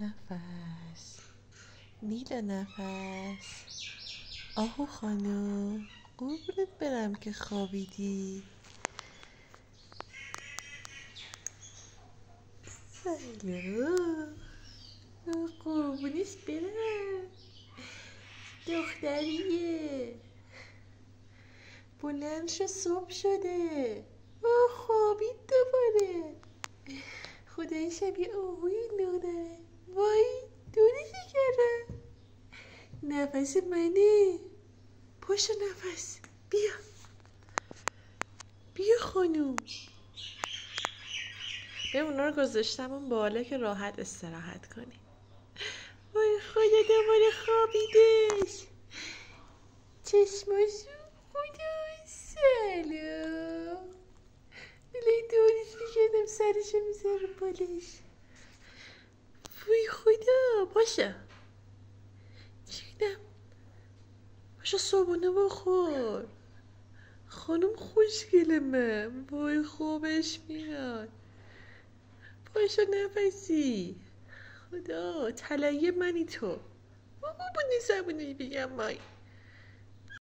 نفس نیلا نفس. آهو خانم قربونت برم که خوابیدی. سلام قربونش برم. دختریه بلند شو صبح شده. خوابید دوباره. خدای شبیه آهوی نونه. وای دورشی کردم. نفس منه. پاشو نفس بیا خانوم. به اونا رو گذاشتم اون بالا که راحت استراحت کنی. وای خدا دوباره خوابیدش. چشماشو خدا سلام. دلای دورش میکردم سرشو میزن رو بالش. وای خدا پاشو چیدم. پاشو صبحونه بخور. خانم خوشگل من. وای خوابش میاد. پاشو نفسی. خدا طلایی منی تو. بابا زبونی بگم مای